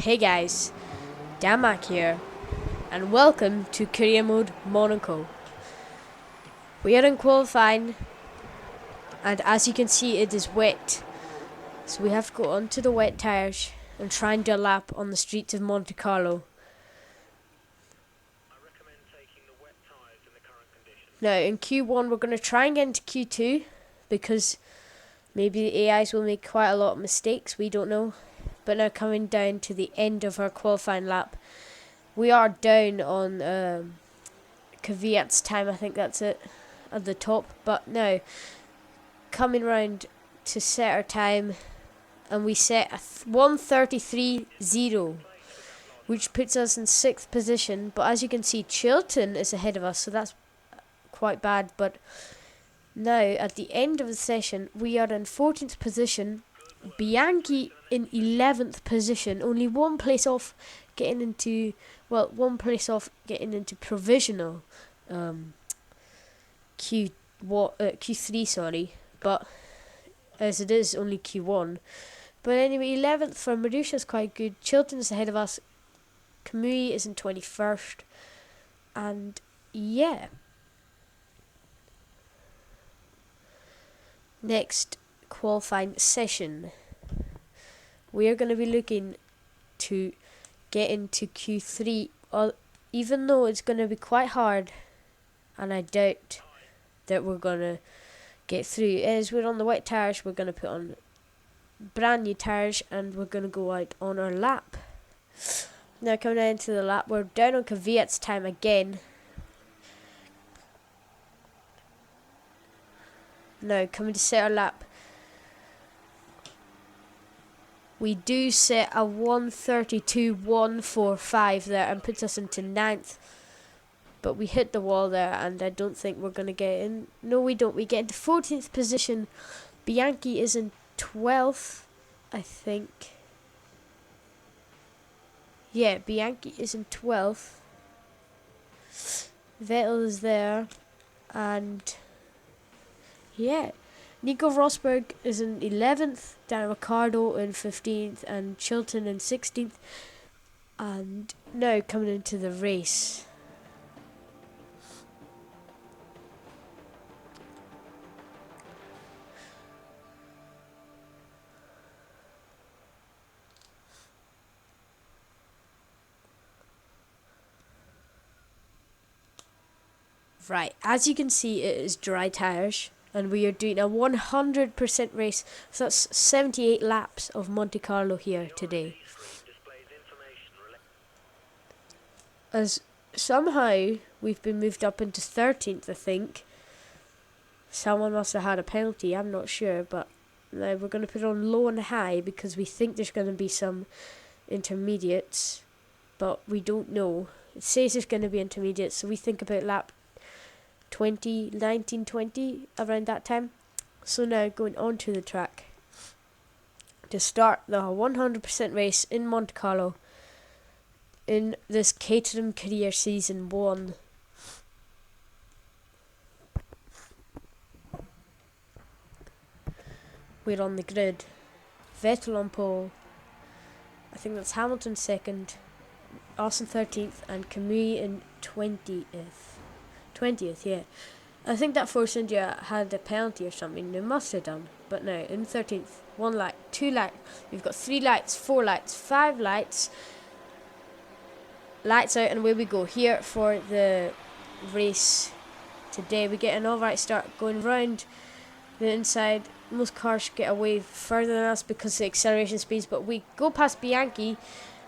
Hey guys, Damak here, and welcome to Career Mode Monaco. We are in qualifying, and as you can see, it is wet, so we have to go onto the wet tyres and try and do a lap on the streets of Monte Carlo. Now, in Q1, we're going to try and get into Q2 because maybe the AIs will make quite a lot of mistakes, we don't know. But now, coming down to the end of our qualifying lap, we are down on Kvyat's time, I think that's it, at the top. But now, coming round to set our time, and we set a 1:33.0, which puts us in 6th position. But as you can see, Chilton is ahead of us, so that's quite bad. But now, at the end of the session, we are in 14th position, Bianchi in 11th position, only one place off getting into, provisional Q3, sorry, but as it is only Q1. But anyway, 11th for Marusha is quite good. Chilton's ahead of us. Kamui is in 21st, and yeah. Next qualifying session, we are going to be looking to get into Q3, even though it's going to be quite hard, and I doubt that we're going to get through. As we're on the wet tyres, we're going to put on brand new tyres, and we're going to go out on our lap. Now, coming down to the lap, we're down on Kvyat's time again. Now, coming to set our lap, we do set a 1:32.145 there and puts us into 9th. But we hit the wall there, and I don't think we're going to get in. No, we don't. We get into 14th position. Bianchi is in 12th, I think. Yeah, Bianchi is in 12th. Vettel is there. And yeah, Nico Rosberg is in 11th, Dan Ricciardo in 15th, and Chilton in 16th. And now coming into the race. Right, as you can see, it is dry tyres, and we are doing a 100% race, so that's 78 laps of Monte Carlo here today. As somehow we've been moved up into 13th, I think. Someone must have had a penalty, I'm not sure, but now we're going to put it on low and high because we think there's going to be some intermediates, but we don't know. It says there's going to be intermediates, so we think about lap 1920, around that time. So now going on to the track to start the 100% race in Monte Carlo in this Caterham Career Season 1. We're on the grid. Vettel on pole. I think that's Hamilton second, Austin 13th, and Kamui in 20th, yeah. I think that Force India had a penalty or something. They must have done. But now, in 13th, 1 light, 2 light. We've got 3 lights, 4 lights, 5 lights. Lights out, and away we go. Here for the race today. We get an alright start going round the inside. Most cars get away further than us because of the acceleration speeds. But we go past Bianchi,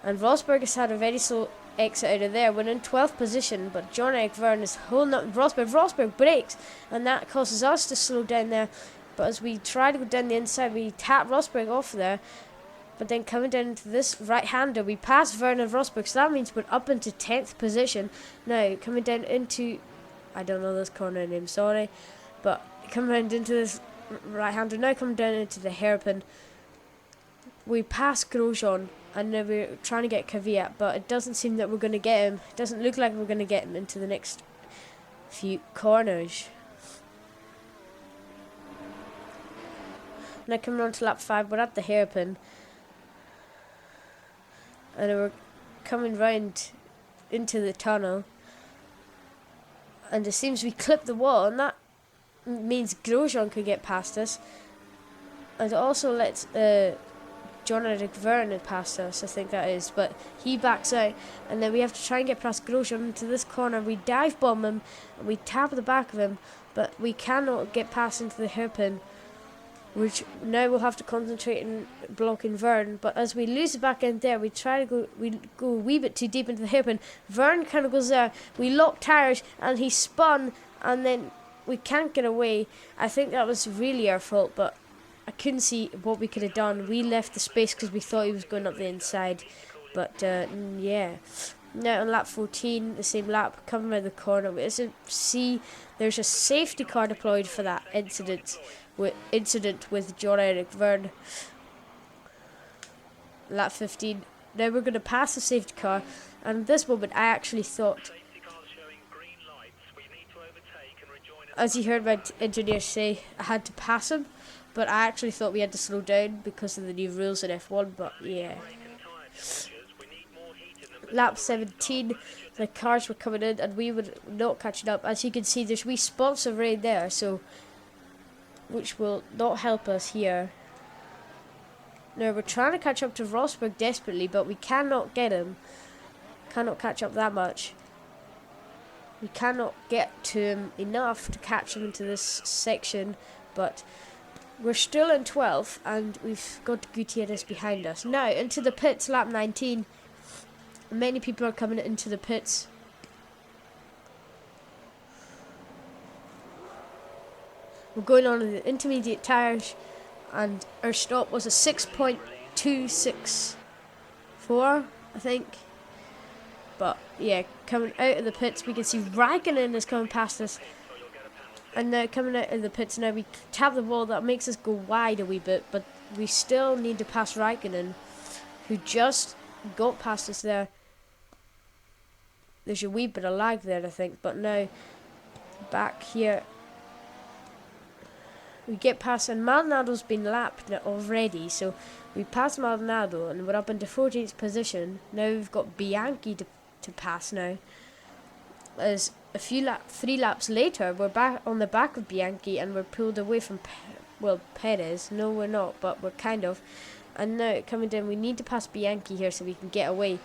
and Rosberg has had a very slow exit out of there. We're in 12th position, but John-Eric Verne is holding up Rosberg brakes, and that causes us to slow down there. But as we try to go down the inside, we tap Rosberg off there. But then coming down into this right-hander, we pass Verne and Rosberg, so that means we're up into 10th position. Now, coming down into, I don't know this corner name, sorry, but coming down into this right-hander, now coming down into the hairpin, we pass Grosjean, and now we're trying to get Kvyat, but it doesn't seem that we're going to get him. It doesn't look like we're going to get him into the next few corners. Now coming on to lap 5, we're at the hairpin. and we're coming round into the tunnel, and it seems we clipped the wall, and that means Grosjean could get past us, and it also lets John-Eric Vergne past us, I think that is, but he backs out, and then we have to try and get past Grosjean into this corner. We dive bomb him, and we tap the back of him, but we cannot get past into the hairpin, which now we'll have to concentrate on blocking Vergne. But as we lose the back end there, we go a wee bit too deep into the hairpin. Vergne kind of goes there, we lock tires, and he spun, and then we can't get away. I think that was really our fault, but I couldn't see what we could have done. We left the space because we thought he was going up the inside. But yeah. Now on lap 14, the same lap, coming around the corner. As you see, there's a safety car deployed for that incident with John-Eric Vergne. Lap 15. Now we're going to pass the safety car. And at this moment, I actually thought, as you heard my engineer say, I had to pass him. But I actually thought we had to slow down because of the new rules in F1, but yeah. Lap 17, the cars were coming in and we were not catching up. As you can see, there's wee spots of rain there, so which will not help us here. Now we're trying to catch up to Rosberg desperately, but we cannot get him. Cannot catch up that much. We cannot get to him enough to catch him into this section, but we're still in 12th, and we've got Gutierrez behind us. Now, into the pits, lap 19. Many people are coming into the pits. We're going on the intermediate tyres, and our stop was a 6.264, I think. But, yeah, coming out of the pits, we can see Raikkonen is coming past us. And now coming out of the pits now, we tap the wall. That makes us go wide a wee bit, but we still need to pass Raikkonen, who just got past us there. There's a wee bit of lag there, I think, but now back here we get past, and Maldonado's been lapped already, so we passed Maldonado and we're up into 14th position. Now we've got Bianchi to pass now. As a 3 laps later, we're back on the back of Bianchi and we're pulled away from Perez. No, we're not, but we're kind of. And now coming down, we need to pass Bianchi here so we can get away.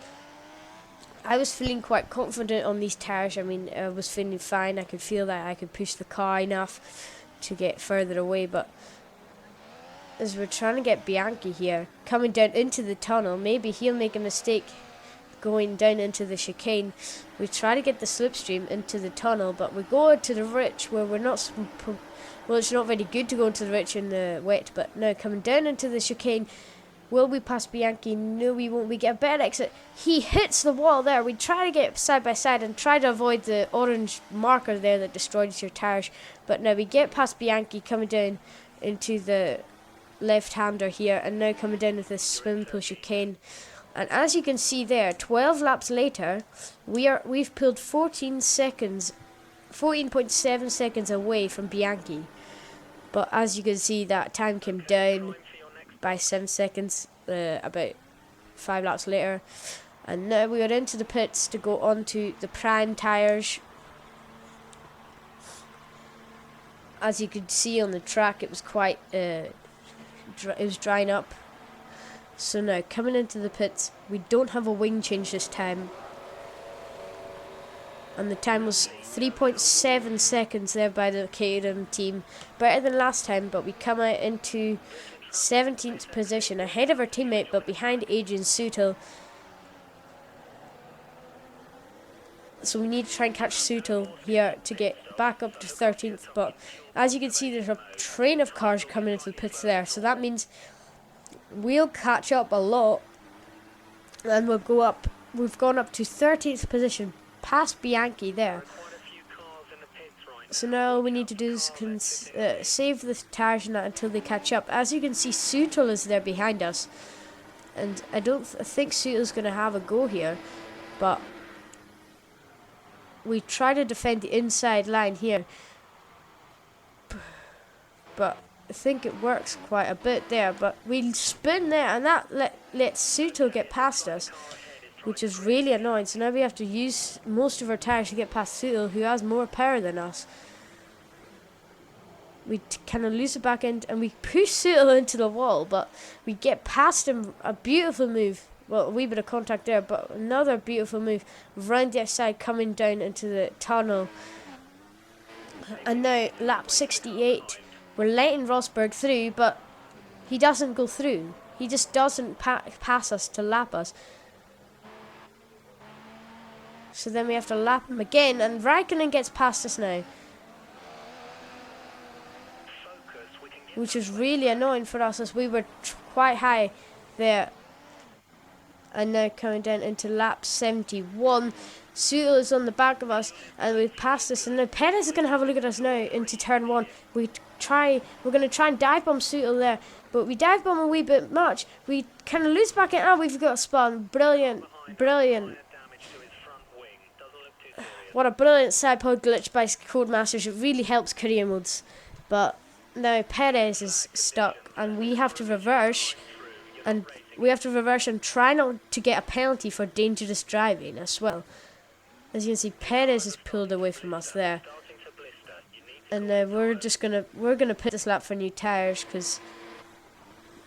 I was feeling quite confident on these tyres. I mean, I was feeling fine. I could feel that I could push the car enough to get further away, but as we're trying to get Bianchi here, coming down into the tunnel, maybe he'll make a mistake going down into the chicane. We try to get the slipstream into the tunnel, but we go to the rich where we're not, well, it's not very good to go into the rich in the wet, but now coming down into the chicane, will we pass Bianchi? No, we won't. We get a better exit. He hits the wall there. We try to get side by side and try to avoid the orange marker there that destroys your tyres, but now we get past Bianchi coming down into the left-hander here, and now coming down with this swim pull chicane. And as you can see there, 12 laps later, we've pulled 14.7 seconds away from Bianchi. But as you can see, that time came down by 7 seconds about 5 laps later. And now we are into the pits to go on to the prime tyres. As you could see on the track, it was quite it was drying up. So now, coming into the pits, we don't have a wing change this time. And the time was 3.7 seconds there by the Caterham team. Better than last time, but we come out into 17th position, ahead of our teammate, but behind Adrian Sutil. So we need to try and catch Sutil here to get back up to 13th. But as you can see, there's a train of cars coming into the pits there. So that means we'll catch up a lot, and we'll go up. We've gone up to 13th position, past Bianchi there. So now all we need to do is save the tyres and that until they catch up. As you can see, Sutil is there behind us, and I think Sutil's going to have a go here, but we try to defend the inside line here. But think it works quite a bit there, but we spin there, and that lets Suto get past us, which is really annoying. So now we have to use most of our tires to get past Suto, who has more power than us. We kind of lose the back end, and we push Suto into the wall, but we get past him. A beautiful move. Well, a wee bit of contact there, but another beautiful move round the outside, coming down into the tunnel. And now, lap 68, we're letting Rosberg through, but he doesn't go through. He just doesn't pass us to lap us. So then we have to lap him again, and Raikkonen gets past us now, which is really annoying for us, as we were quite high there. And now coming down into lap 71, Suto is on the back of us, and we've passed us, and now Perez is going to have a look at us now into turn 1. We're going to try and dive bomb Suto there, but we dive bomb a wee bit much. We kind of lose back in, and we've got a spun. Brilliant. What a brilliant side pod glitch by Codemasters. It really helps career modes. But now Perez is stuck, and we have to reverse, and try not to get a penalty for dangerous driving as well. As you can see, Perez is pulled away from us there, and we're gonna pit this lap for new tires, because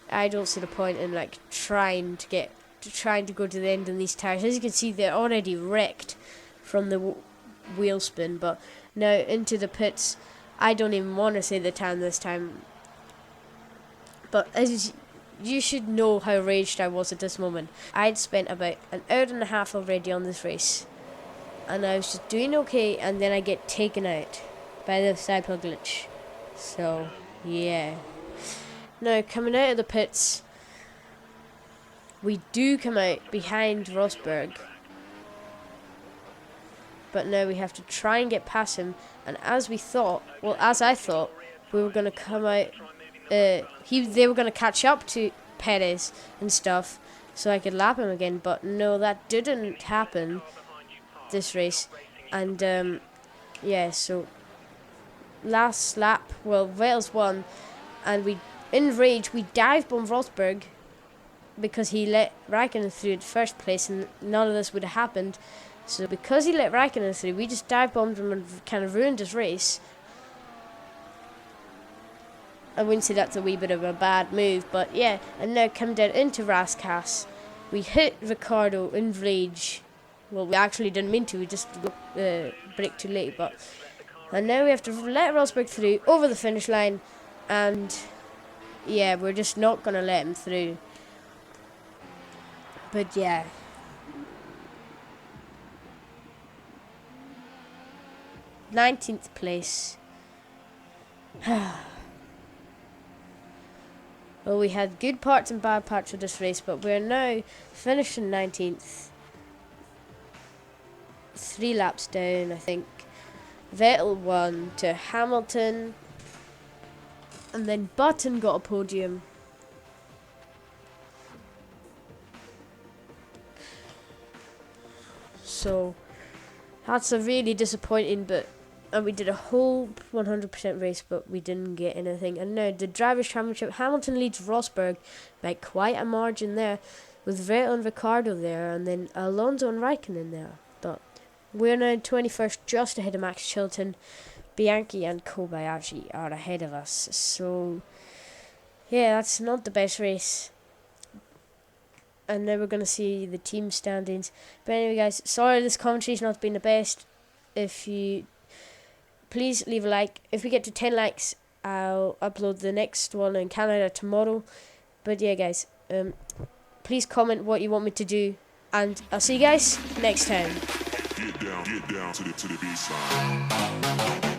I don't see the point in like trying to go to the end on these tires. As you can see, they're already wrecked from the wheel spin. But now into the pits. I don't even want to say the time this time, but as you should know how raged I was at this moment. I'd spent about an hour and a half already on this race, and I was just doing okay, and then I get taken out by the side pod glitch. So yeah. Now coming out of the pits, we do come out behind Rosberg, but now we have to try and get past him. And as I thought, we were going to come out. They were going to catch up to Perez and stuff, so I could lap him again. But no, that didn't happen this race. And yeah, so last lap, well, Vettel's won, and in rage we dive bomb Rosberg because he let Raikkonen through in first place, and none of this would have happened. So because he let Raikkonen through, we just dive bombed him and kind of ruined his race. I wouldn't say that's a wee bit of a bad move, but yeah. And now coming down into Rascasse, we hit Ricciardo in rage. Well, we actually didn't mean to, we just braked too late. And now we have to let Rosberg through over the finish line, and yeah, we're just not going to let him through. But yeah. '19th place. Well, we had good parts and bad parts of this race, but we're now finishing 19th. 3 laps down, I think. Vettel won to Hamilton, and then Button got a podium. So that's a really disappointing, and we did a whole 100% race, but we didn't get anything. And now the Drivers' Championship, Hamilton leads Rosberg by quite a margin there, with Vettel and Ricciardo there, and then Alonso and Raikkonen there. But we're now 21st, just ahead of Max Chilton. Bianchi and Kobayashi are ahead of us. So yeah, that's not the best race. And now we're going to see the team standings. But anyway, guys, sorry this commentary's not been the best. Please leave a like. If we get to 10 likes, I'll upload the next one in Canada tomorrow. But yeah, guys, please comment what you want me to do, and I'll see you guys next time. Get down to the baseline.